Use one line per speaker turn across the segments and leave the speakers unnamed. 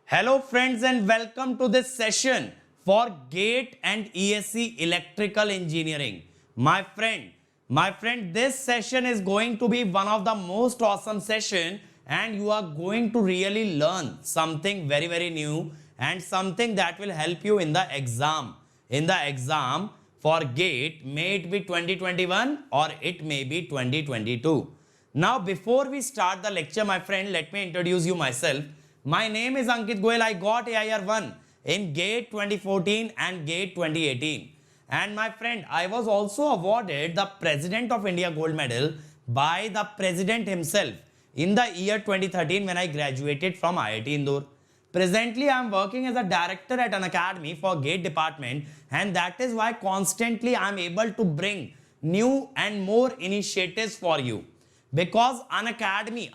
Hello friends and welcome to this session for GATE and ESC Electrical Engineering. My friend, this session is going to be one of the most awesome session and you are going to really learn something very new and something that will help you in the exam. In the exam for GATE, may it be 2021 or it may be 2022. Now, before we start the lecture, my friend, let me introduce you myself. My name is Ankit Goyal. I got AIR 1 in GATE 2014 and GATE 2018. And my friend, I was also awarded the President of India Gold Medal by the President himself in the year 2013 when I graduated from IIT Indore. Presently, I am working as a director at an academy for GATE department, and that is why constantly I am able to bring new and more initiatives for you. Because an academy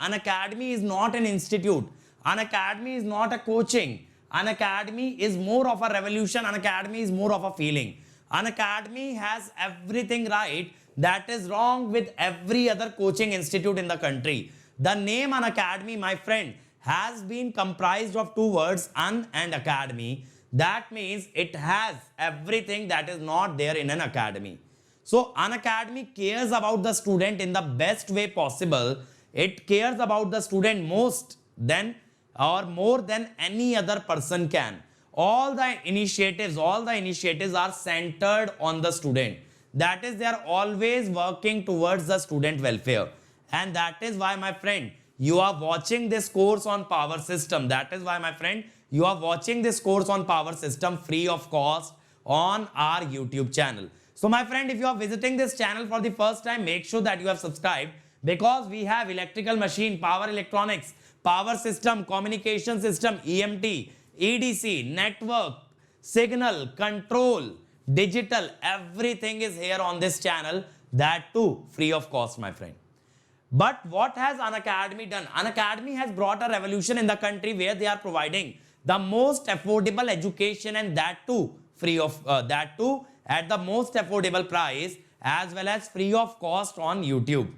is not an institute. An academy is not a coaching. An academy is more of a revolution. An academy is more of a feeling. An academy has everything right that is wrong with every other coaching institute in the country. The name An Academy, my friend, has been comprised of two words, un and academy. That means it has everything that is not there in an academy. So an academy cares about the student in the best way possible. It cares about the student most than or more than any other person can. All the initiatives are centered on the student. That is, they are always working towards the student welfare. And that is why, my friend, you are watching this course on power system. That is why, my friend, you are watching this course on power system free of cost on our YouTube channel. So my friend, if you are visiting this channel for the first time, make sure that you have subscribed, because we have electrical machine, power electronics, power system, communication system, EMT, EDC, network, signal, control, digital, everything is here on this channel, that too free of cost, my friend. But what has An Academy done? An Academy has brought a revolution in the country where they are providing the most affordable education, and that too free of that too at the most affordable price, as well as free of cost on YouTube.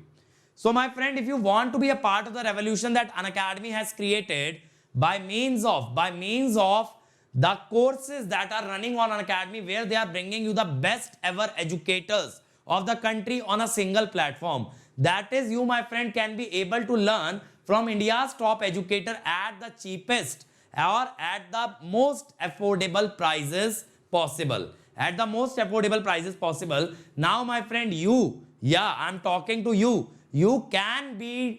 So my friend, if you want to be a part of the revolution that An Academy has created by means of the courses that are running on An Academy, where they are bringing you the best ever educators of the country on a single platform. That is, you, my friend, can be able to learn from India's top educator at the cheapest or at the most affordable prices possible. At the most affordable prices possible. Now, my friend, I'm talking to you. You can dare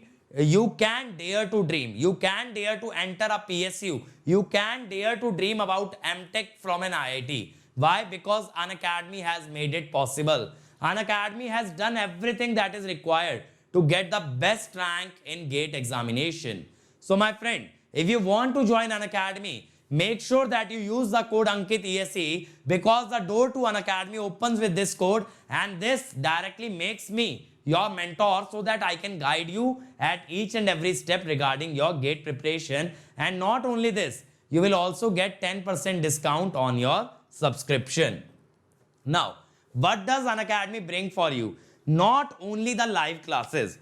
to dream. You can dare to enter a PSU. You can dare to dream about MTech from an IIT. Why? Because An Academy has made it possible. An Academy has done everything that is required to get the best rank in GATE examination. So my friend, if you want to join An Academy, make sure that you use the code Ankit ESE, because the door to An Academy opens with this code, and this directly makes me your mentor so that I can guide you at each and every step regarding your GATE preparation. And not only this, you will also get 10% discount on your subscription. Now, what does An Academy bring for you? Not only the live classes.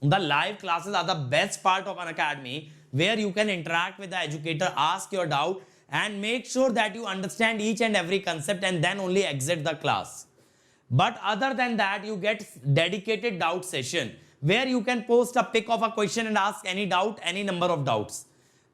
The live classes are the best part of An Academy, where you can interact with the educator, ask your doubt, and make sure that you understand each and every concept and then only exit the class. But other than that, you get dedicated doubt session, where you can post a pic of a question and ask any doubt, any number of doubts.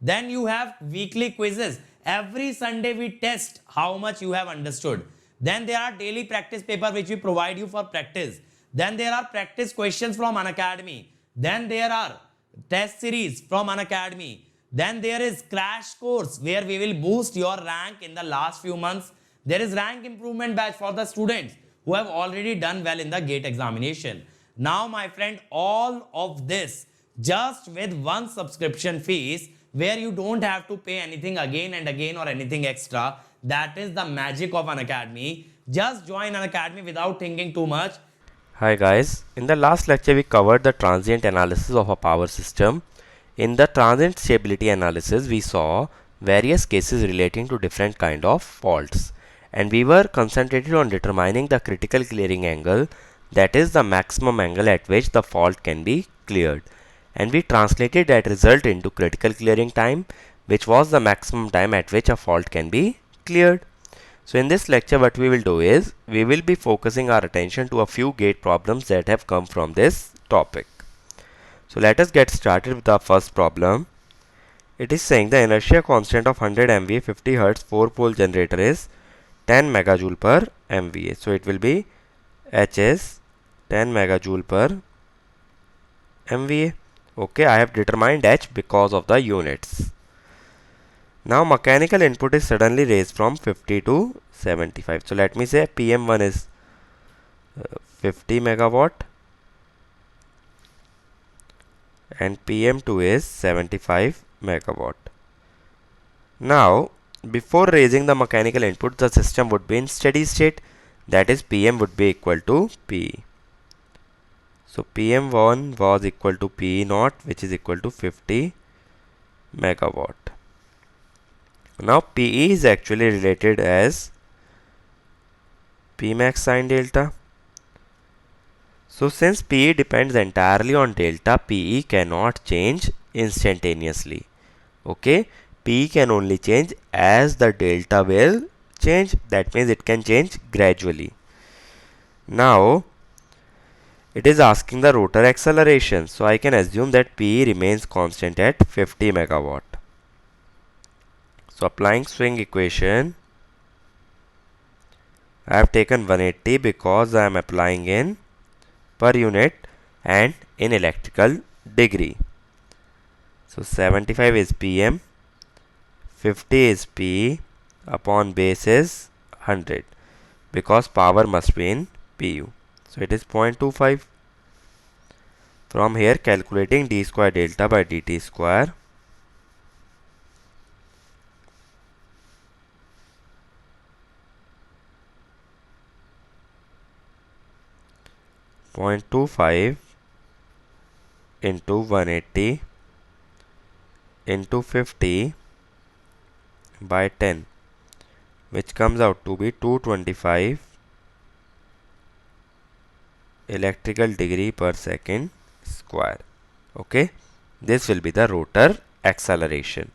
Then you have weekly quizzes. Every Sunday we test how much you have understood. Then there are daily practice paper which we provide you for practice. Then there are practice questions from An Academy. Then there are test series from An Academy. Then there is crash course where we will boost your rank in the last few months. There is rank improvement batch for the students who have already done well in the GATE examination. Now, my friend, all of this just with one subscription fees, where you don't have to pay anything again and again or anything extra. That is the magic of An Academy. Just join An Academy without thinking too much.
Hi guys, in the last lecture we covered the transient analysis of a power system. In the transient stability analysis we saw various cases relating to different kind of faults, and we were concentrated on determining the critical clearing angle, that is the maximum angle at which the fault can be cleared, and we translated that result into critical clearing time, which was the maximum time at which a fault can be cleared. So in this lecture, what we will do is, we will be focusing our attention to a few gate problems that have come from this topic. So let us get started with the first problem. It is saying the inertia constant of 100 MVA 50 Hz 4-pole generator is 10 megajoule per MVA. So it will be H is 10 megajoule per MVA. Okay, I have determined H because of the units. Now mechanical input is suddenly raised from 50 to 75. So let me say PM1 is 50 megawatt and PM2 is 75 megawatt. Now before raising the mechanical input, the system would be in steady state, that is PM would be equal to P. So PM1 was equal to P naught, which is equal to 50 megawatt. Now PE is actually related as Pmax sine delta. So since PE depends entirely on delta, PE cannot change instantaneously. Okay, PE can only change as the delta will change. That means it can change gradually. Now it is asking the rotor acceleration. So I can assume that PE remains constant at 50 megawatt. So applying swing equation, I have taken 180 because I am applying in per unit and in electrical degree. So 75 is PM, 50 is PE, upon base is 100 because power must be in PU. So it is 0.25. From here calculating d square delta by dt square. .25 into 180 into 50 by 10, which comes out to be 225 electrical degree per second square. Okay, this will be the rotor acceleration.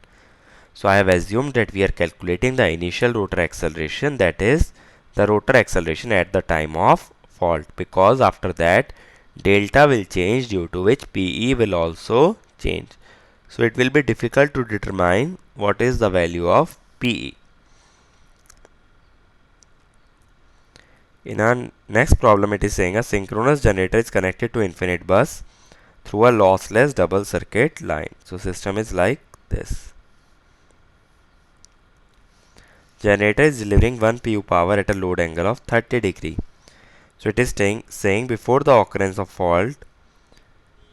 So I have assumed that we are calculating the initial rotor acceleration, that is the rotor acceleration at the time of fault, because after that delta will change, due to which PE will also change. So it will be difficult to determine what is the value of PE. In our next problem, it is saying a synchronous generator is connected to infinite bus through a lossless double circuit line. So system is like this. Generator is delivering 1 pu power at a load angle of 30 degree. So it is saying before the occurrence of fault,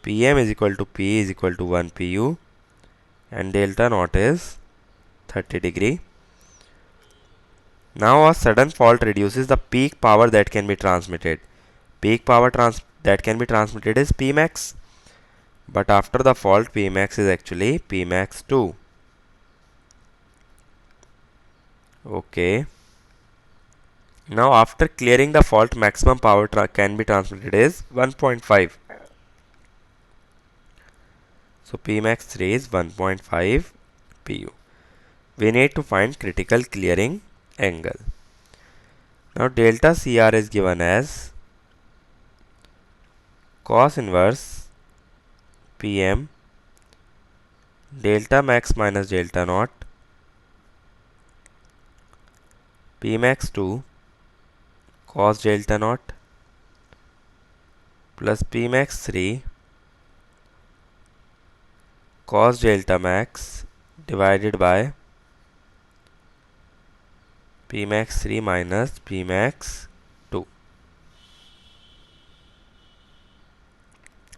PM is equal to P is equal to 1 pu and delta naught is 30 degree. Now a sudden fault reduces the peak power that can be transmitted. Peak power that can be transmitted is Pmax. But after the fault, Pmax is actually Pmax 2. Okay. Now after clearing the fault, maximum power can be transmitted is 1.5. So Pmax 3 is 1.5 pu. We need to find critical clearing angle. Now delta CR is given as cos inverse PM delta max minus delta naught Pmax 2 cos delta naught plus Pmax 3 cos delta max divided by Pmax 3 minus Pmax 2.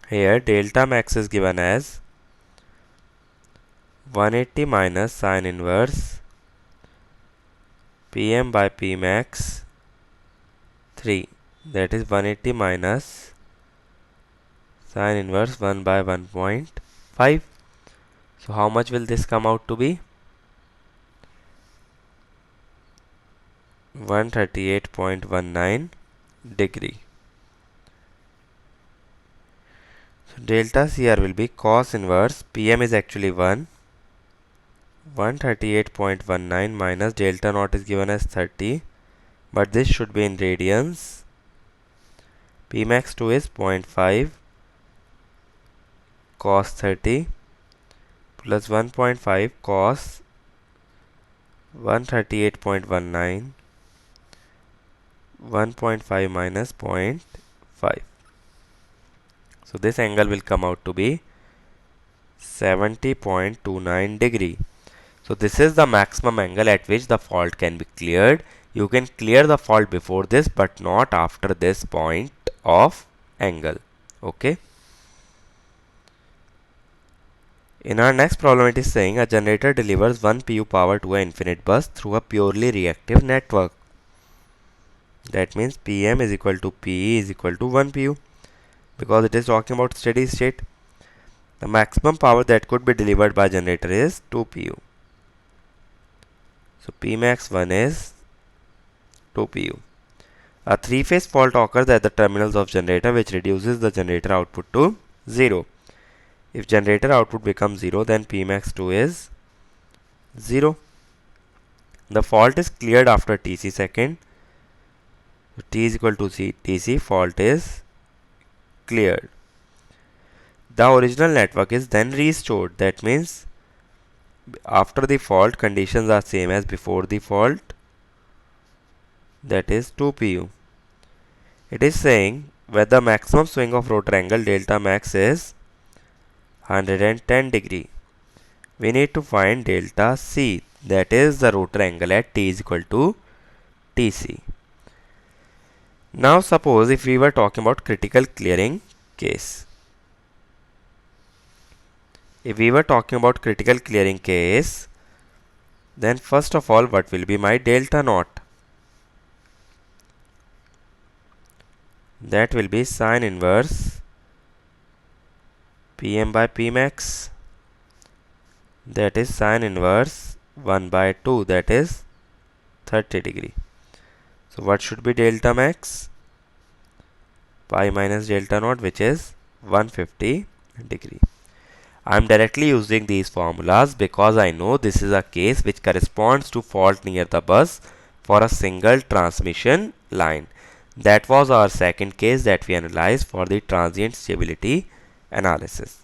Here delta max is given as 180 minus sine inverse Pm by Pmax 3, that is 180 minus sine inverse 1 by 1.5. So how much will this come out to be? 138.19 degree. So delta CR will be cos inverse, PM is actually 1, 138.19 minus delta naught is given as 30, but this should be in radians. P max 2 is 0.5 cos 30 plus 1.5 cos 138.19, 1.5 minus 0.5. So this angle will come out to be 70.29 degree. So this is the maximum angle at which the fault can be cleared. You can clear the fault before this, but not after this point of angle. Okay. In our next problem, it is saying a generator delivers 1 pu power to an infinite bus through a purely reactive network. That means Pm is equal to Pe is equal to 1 pu, because it is talking about steady state. The maximum power that could be delivered by generator is 2 pu. So Pmax 1 is 2 pu. A three-phase fault occurs at the terminals of generator, which reduces the generator output to 0. If generator output becomes 0, then Pmax 2 is 0. The fault is cleared after Tc second. So T is equal to Tc, fault is cleared. The original network is then restored. That means after the fault, conditions are same as before the fault. That is 2 pu. It is saying where the maximum swing of rotor angle delta max is 110 degree. We need to find delta C, that is the rotor angle at T is equal to Tc. Now suppose if we were talking about critical clearing case. If we were talking about critical clearing case, then first of all, what will be my delta naught? That will be sine inverse Pm by Pmax, that is sine inverse 1 by 2, that is 30 degree. So what should be delta max? Pi minus delta naught, which is 150 degree. I am directly using these formulas because I know this is a case which corresponds to fault near the bus for a single transmission line. That was our second case that we analyzed for the transient stability analysis.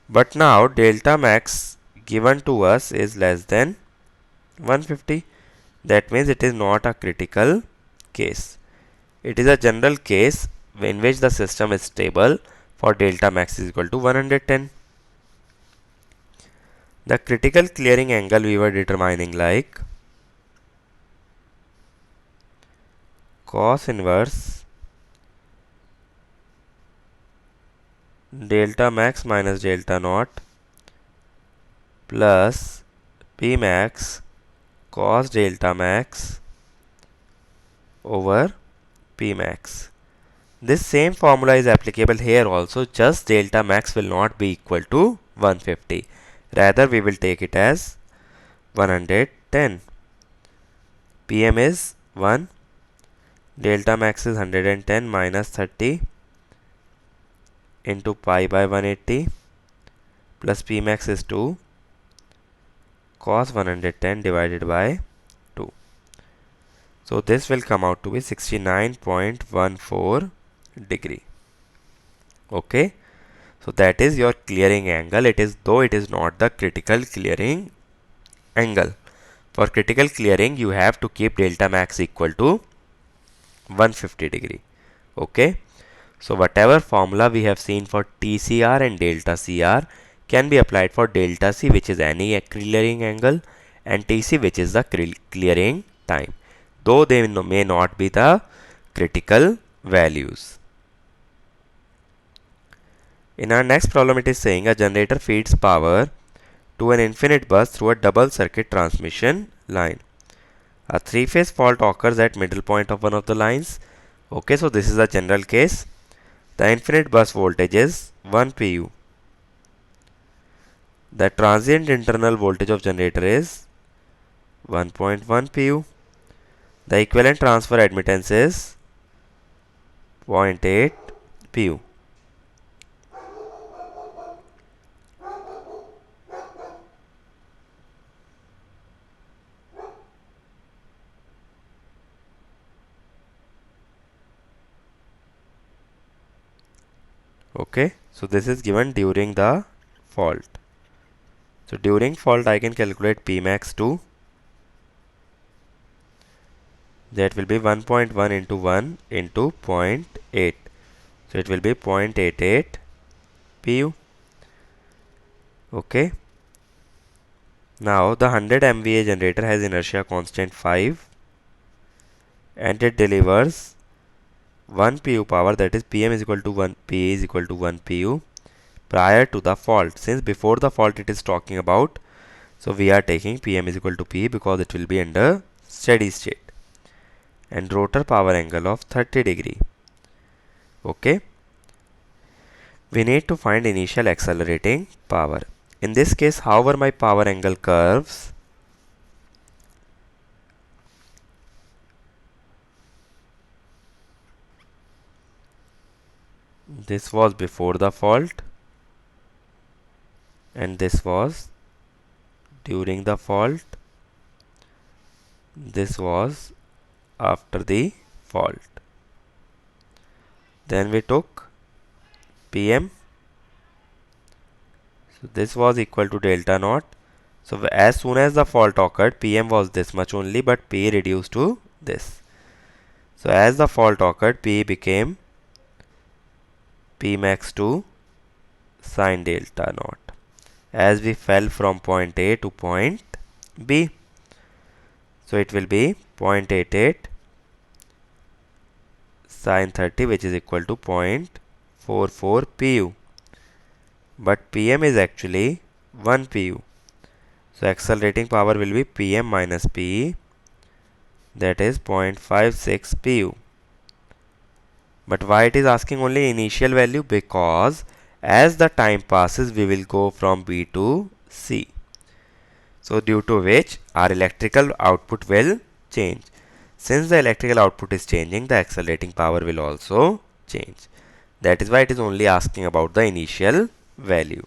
But now delta max given to us is less than 150. That means it is not a critical case. It is a general case in which the system is stable for delta max is equal to 110. The critical clearing angle we were determining like cos inverse delta max minus delta naught plus P max cos delta max over P max. This same formula is applicable here also, just delta max will not be equal to 150. Rather, we will take it as 110. Pm is 1. Delta max is 110 minus 30 into pi by 180 plus P max is 2 cos 110 divided by 2. So this will come out to be 69.14 degree. Okay. So that is your clearing angle. It is, though it is not the critical clearing angle. For critical clearing, you have to keep delta max equal to 150 degree. Okay. So whatever formula we have seen for TCR and delta CR can be applied for delta C, which is any clearing angle, and TC, which is the clearing time, though they may not be the critical values. In our next problem, it is saying a generator feeds power to an infinite bus through a double circuit transmission line. A three-phase fault occurs at middle point of one of the lines. Okay, so this is a general case. The infinite bus voltage is 1 pu. The transient internal voltage of generator is 1.1 pu. The equivalent transfer admittance is 0.8 pu. Okay, so this is given during the fault. So during fault I can calculate Pmax to, that will be 1.1 into 1 into 0.8. So it will be 0.88 pu. Okay. Now the 100 MVA generator has inertia constant 5 and it delivers 1 pu power, that is Pm is equal to 1, Pa is equal to 1 pu prior to the fault. Since before the fault it is talking about, so we are taking Pm is equal to P because it will be under steady state. And rotor power angle of 30 degree. Okay. We need to find initial accelerating power. In this case, however, my power angle curves this was before the fault and this was during the fault. This was after the fault. Then we took Pm. So this was equal to delta naught. So as soon as the fault occurred, Pm was this much only, but P reduced to this. So as the fault occurred, P became Pmax to sine delta naught as we fell from point A to point B. So it will be 0.88 sine 30, which is equal to 0.44 pu. But Pm is actually 1 pu. So accelerating power will be Pm minus Pe, that is 0.56 pu. But why it is asking only initial value? Because as the time passes we will go from B to C. So due to which our electrical output will change. Since the electrical output is changing, the accelerating power will also change. That is why it is only asking about the initial value.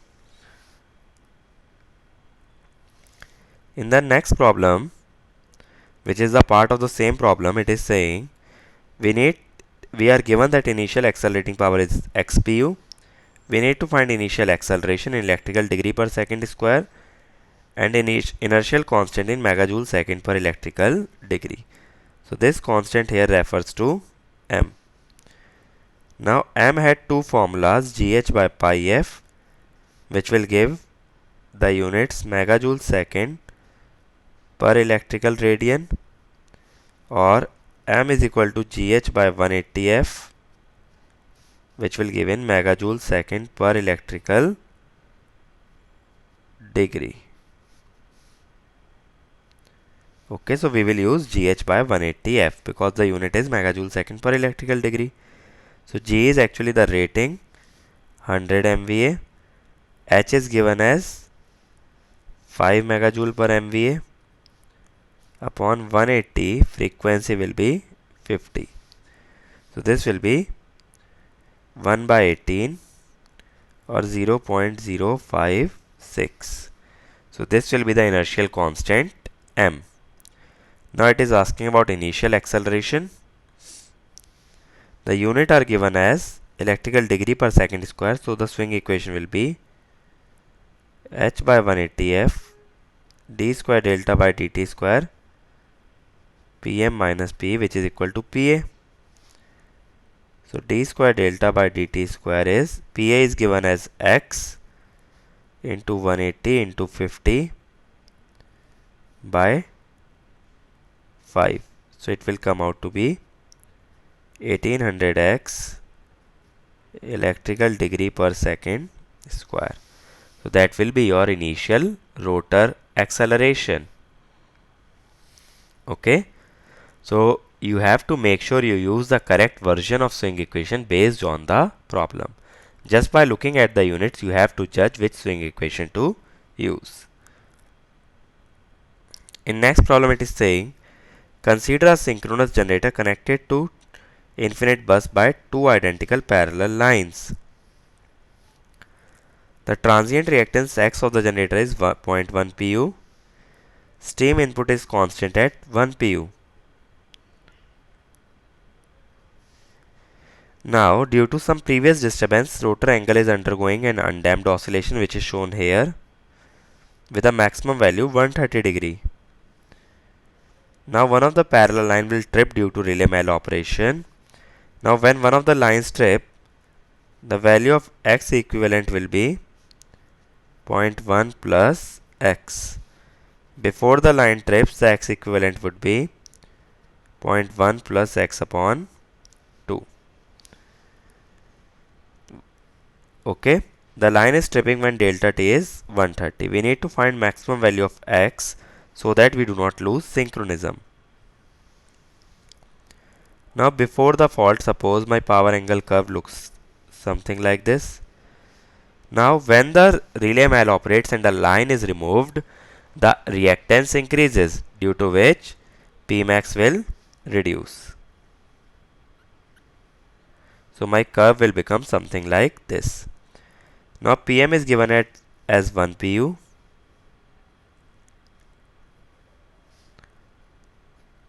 In the next problem, which is a part of the same problem, it is saying we are given that initial accelerating power is x pu. We need to find initial acceleration in electrical degree per second square and inertial constant in megajoule second per electrical degree. So this constant here refers to m. Now m had two formulas, gh by pi f, which will give the units megajoule second per electrical radian, or m is equal to gh by 180 f, which will give in megajoule second per electrical degree. Okay, so we will use gh by 180 f because the unit is megajoule second per electrical degree. So G is actually the rating, 100 MVA. H is given as 5 megajoule per MVA upon 180, frequency will be 50. So this will be 1 by 18 or 0.056. So this will be the inertial constant m. Now it is asking about initial acceleration. The unit are given as electrical degree per second square. So the swing equation will be h by 180 f d square delta by dt square Pm minus P, which is equal to Pa. So d square delta by dt square is, Pa is given as x into 180 into 50 by 5. So it will come out to be 1800x electrical degree per second square. So that will be your initial rotor acceleration. Okay. So you have to make sure you use the correct version of swing equation based on the problem. Just by looking at the units, you have to judge which swing equation to use. In next problem, it is saying, consider a synchronous generator connected to infinite bus by two identical parallel lines. The transient reactance X of the generator is 0.1 pu. Steam input is constant at 1 pu. Now, due to some previous disturbance, rotor angle is undergoing an undamped oscillation, which is shown here with a maximum value 130 degree. Now, one of the parallel line will trip due to relay maloperation. Now, when one of the lines trip, the value of x equivalent will be 0.1 plus x. Before the line trips, the x equivalent would be 0.1 plus x upon 2. Okay, the line is tripping when delta t is 130. We need to find maximum value of x so that we do not lose synchronism. Now, before the fault, suppose my power angle curve looks something like this. Now, when the relay maloperates and the line is removed, the reactance increases, due to which Pmax will reduce. So, my curve will become something like this. Now, Pm is given as 1 pu.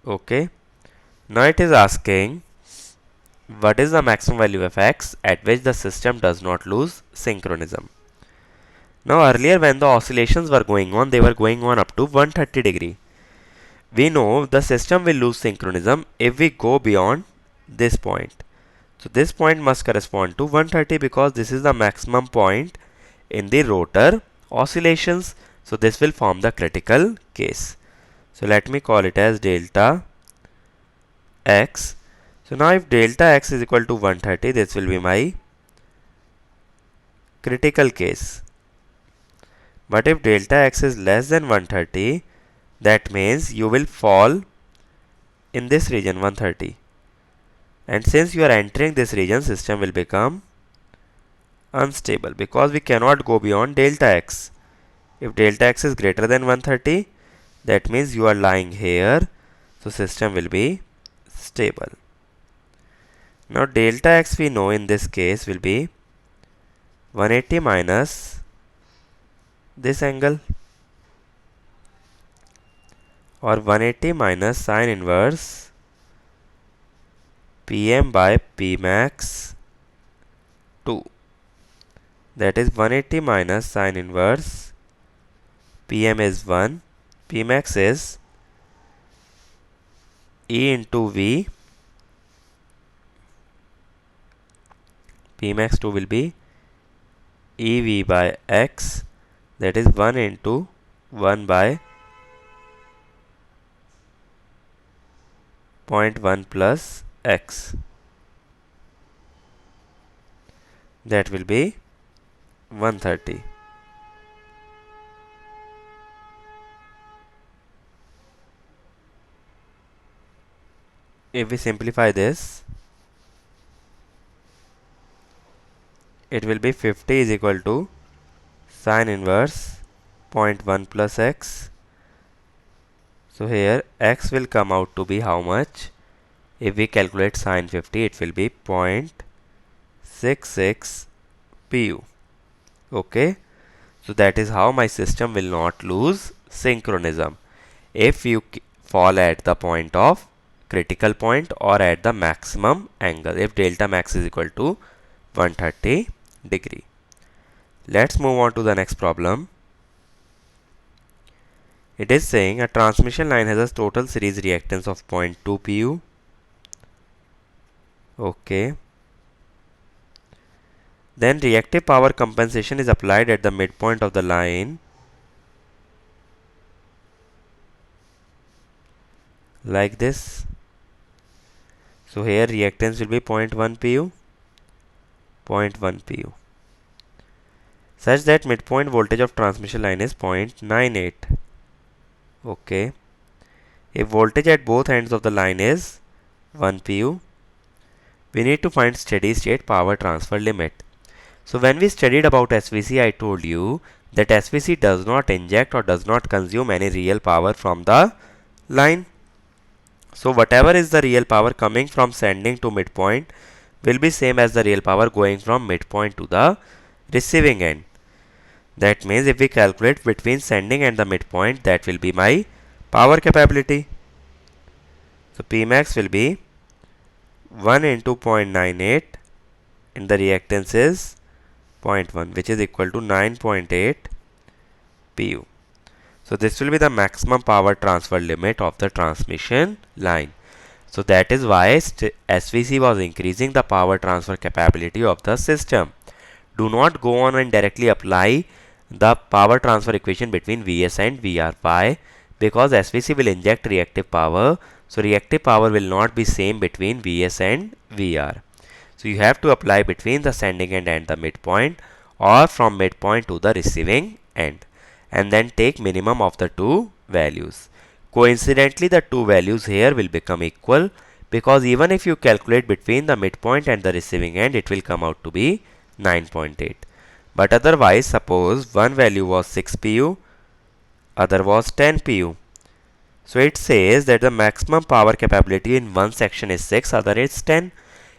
Okay. Now, it is asking what is the maximum value of x at which the system does not lose synchronism. Now, earlier when the oscillations were going on, they were going on up to 130 degree. We know the system will lose synchronism if we go beyond this point. So, this point must correspond to 130 because this is the maximum point in the rotor oscillations. So, this will form the critical case. So, let me call it as delta x. So, now if delta x is equal to 130, this will be my critical case. But if delta x is less than 130, that means you will fall in this region 130. And since you are entering this region, system will become unstable because we cannot go beyond delta x. If delta x is greater than 130, that means you are lying here. So, system will be stable. Now, delta x we know in this case will be 180 minus this angle, or 180 minus sine inverse Pm by Pmax 2. That is 180 minus sine inverse Pm is 1, Pmax is E into V. Pmax 2 will be EV by x, that is 1 into 1 by 0.1 plus x, that will be 130. If we simplify this, it will be 50 is equal to sine inverse 0.1 plus x. So, here x will come out to be how much? If we calculate sine 50, it will be 0.66 pu. Okay. So, that is how my system will not lose synchronism if you fall at the point of critical point or at the maximum angle, if delta max is equal to 130 degree. Let's move on to the next problem. It is saying a transmission line has a total series reactance of 0.2 pu. Okay. Then reactive power compensation is applied at the midpoint of the line like this. So, here reactance will be 0.1 pu, 0.1 pu, such that midpoint voltage of transmission line is 0.98. Okay. If voltage at both ends of the line is 1 pu, we need to find steady state power transfer limit. So, when we studied about SVC, I told you that SVC does not inject or does not consume any real power from the line. So, whatever is the real power coming from sending to midpoint will be same as the real power going from midpoint to the receiving end. That means if we calculate between sending and the midpoint, that will be my power capability. So, Pmax will be 1 into 0.98 and the reactance is 0.1, which is equal to 9.8 pu. So this will be the maximum power transfer limit of the transmission line. So that is why SVC was increasing the power transfer capability of the system. Do not go on and directly apply the power transfer equation between Vs and Vr. Why? Because SVC will inject reactive power. So reactive power will not be same between Vs and Vr. So you have to apply between the sending end and the midpoint, or from midpoint to the receiving end, and then take minimum of the two values. Coincidentally, the two values here will become equal, because even if you calculate between the midpoint and the receiving end, it will come out to be 9.8. But otherwise, suppose one value was 6 pu, other was 10 pu. So it says that the maximum power capability in one section is 6, other is 10.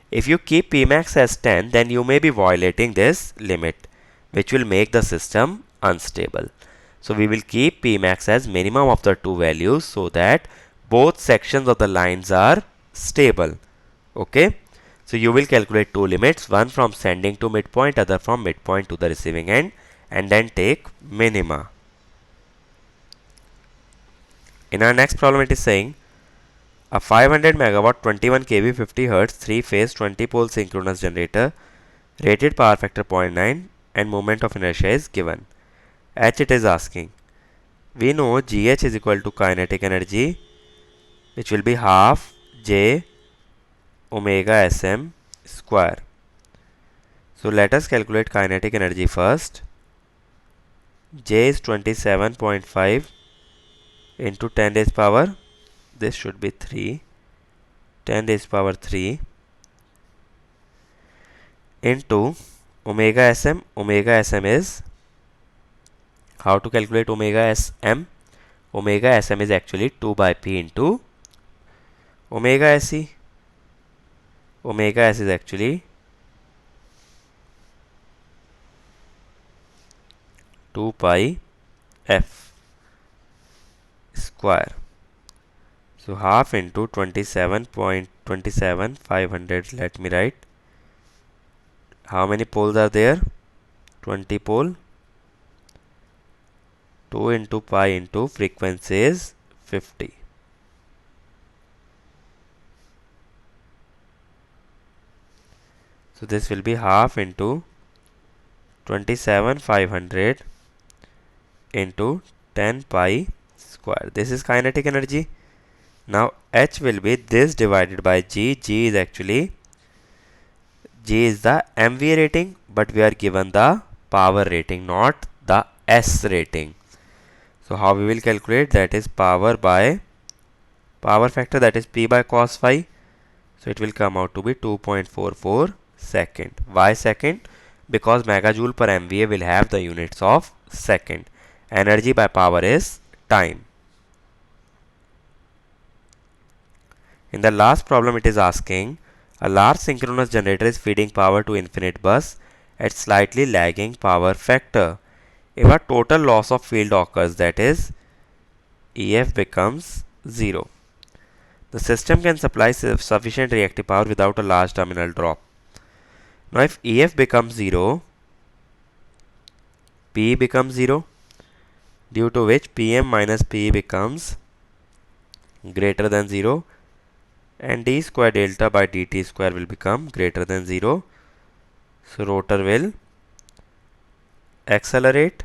If you keep Pmax as 10, then you may be violating this limit, which will make the system unstable. So we will keep Pmax as minimum of the two values so that both sections of the lines are stable. Okay. So you will calculate two limits, one from sending to midpoint, other from midpoint to the receiving end, and then take minima. In our next problem, it is saying a 500 megawatt 21 kV 50 Hz 3-phase 20 pole synchronous generator, rated power factor 0.9 and moment of inertia is given. H it is asking. We know GH is equal to kinetic energy, which will be half J omega Sm square. So let us calculate kinetic energy first. J is 27.5 into 10 raised power, this should be 3, 10 raised power 3 into omega Sm. Omega Sm is, how to calculate omega Sm? Omega Sm is actually 2 by P into omega Se. Omega S is actually 2 pi F square. So half into 27.27 500. Let me write. How many poles are there? 20 pole. 2 into pi into frequency is 50. So this will be half into 27 500 into 10 pi square. This is kinetic energy. Now H will be this divided by G. G is actually, G is the MVA rating, but we are given the power rating, not the S rating. So how we will calculate? That is power by power factor, that is P by cos phi. So it will come out to be 2.44 second. Why second? Because megajoule per MVA will have the units of second. Energy by power is time. In the last problem, it is asking a large synchronous generator is feeding power to infinite bus at slightly lagging power factor. If a total loss of field occurs, that is EF becomes 0. The system can supply sufficient reactive power without a large terminal drop. Now if EF becomes 0, P becomes 0, due to which PM minus P becomes greater than 0, and d square delta by dt square will become greater than 0. So rotor will accelerate,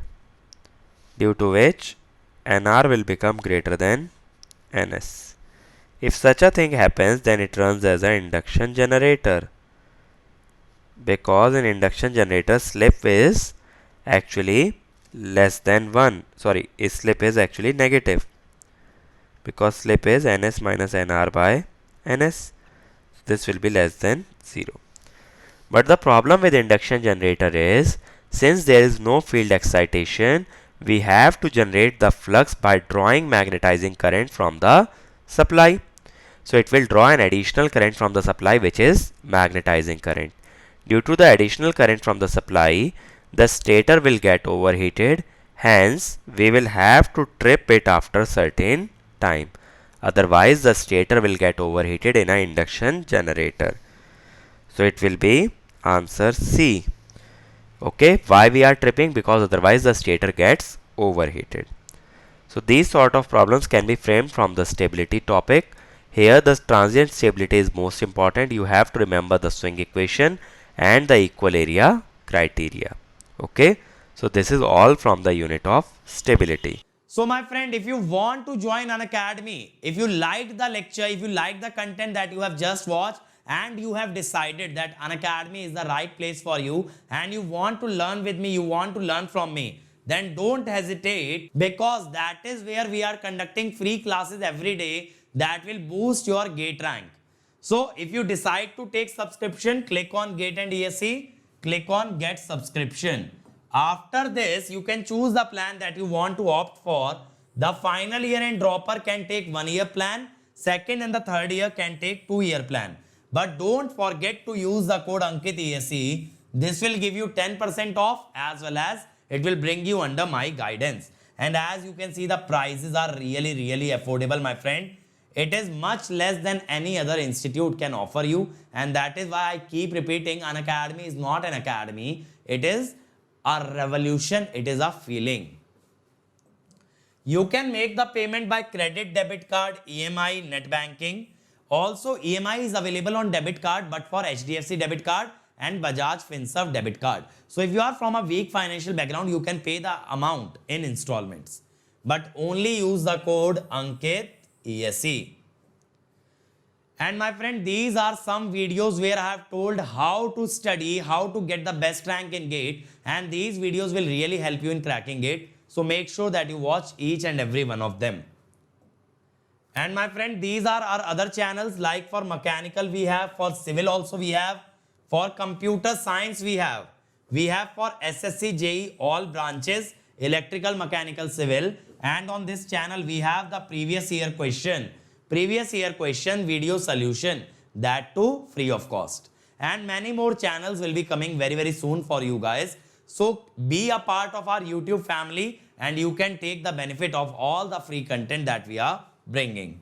due to which NR will become greater than NS. If such a thing happens, then it runs as an induction generator, because in induction generator slip is actually less than 1. Sorry, slip is actually negative, because slip is NS minus NR by NS. This will be less than 0. But the problem with induction generator is, since there is no field excitation, we have to generate the flux by drawing magnetizing current from the supply. So it will draw an additional current from the supply, which is magnetizing current. Due to the additional current from the supply, the stator will get overheated. Hence, we will have to trip it after certain time. Otherwise, the stator will get overheated in an induction generator. So it will be Answer C. Okay, why we are tripping? Because otherwise the stator gets overheated. So these sort of problems can be framed from the stability topic. Here the transient stability is most important. You have to remember the swing equation and the equal area criteria. Okay, so this is all from the unit of stability.
So my friend, if you want to join an academy, if you liked the lecture, if you like the content that you have just watched, and you have decided that an academy is the right place for you, and you want to learn with me, you want to learn from me, then don't hesitate, because that is where we are conducting free classes every day that will boost your gate rank. So if you decide to take subscription, click on Gate and ESE, click on Get Subscription. After this, you can choose the plan that you want to opt for. The final year and dropper can take 1 year plan. Second and the third year can take 2 year plan. But don't forget to use the code Ankit ESE. This will give you 10% off, as well as it will bring you under my guidance. And as you can see, the prices are really affordable, my friend. It is much less than any other institute can offer you, and that is why I keep repeating, an academy is not an academy. It is a revolution. It is a feeling. You can make the payment by credit, debit card, EMI, net banking. Also, EMI is available on debit card, but for HDFC debit card and Bajaj Finserv debit card. So if you are from a weak financial background, you can pay the amount in installments, but only use the code Ankit ESE. And my friend, these are some videos where I have told how to study, how to get the best rank in GATE, and these videos will really help you in cracking GATE. So make sure that you watch each and every one of them. And my friend, these are our other channels, like for mechanical we have, for civil also we have, for computer science we have for SSC, JEE, all branches, electrical, mechanical, civil. And on this channel we have the previous year question video solution, that too free of cost. And many more channels will be coming very soon for you guys. So be a part of our YouTube family, and you can take the benefit of all the free content that we are bringing.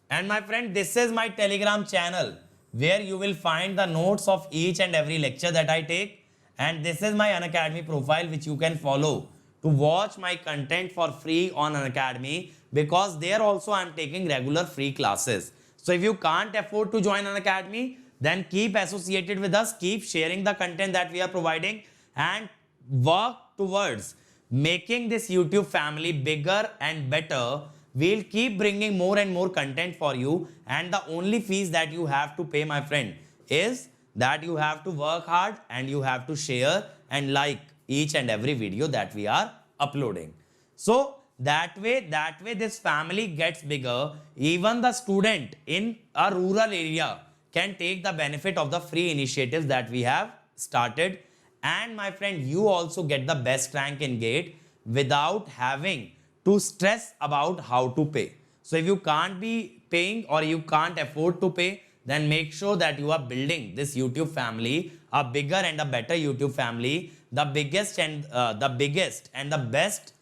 And my friend, this is my Telegram channel, where you will find the notes of each and every lecture that I take. And this is my Unacademy profile, which you can follow to watch my content for free on Unacademy, because there also I am taking regular free classes. So if you can't afford to join Unacademy, then keep associated with us, keep sharing the content that we are providing, and work towards making this YouTube family bigger and better. We'll keep bringing more and more content for you, and the only fees that you have to pay, my friend, is that you have to work hard and you have to share and like each and every video that we are uploading. So that way this family gets bigger. Even the student in a rural area can take the benefit of the free initiatives that we have started. And my friend, you also get the best rank in GATE without having to stress about how to pay. So if you can't be paying, or you can't afford to pay, then make sure that you are building this YouTube family, a bigger and a better YouTube family, the biggest and the best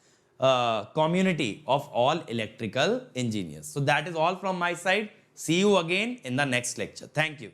community of all electrical engineers. So that is all from my side. See you again in the next lecture. Thank you.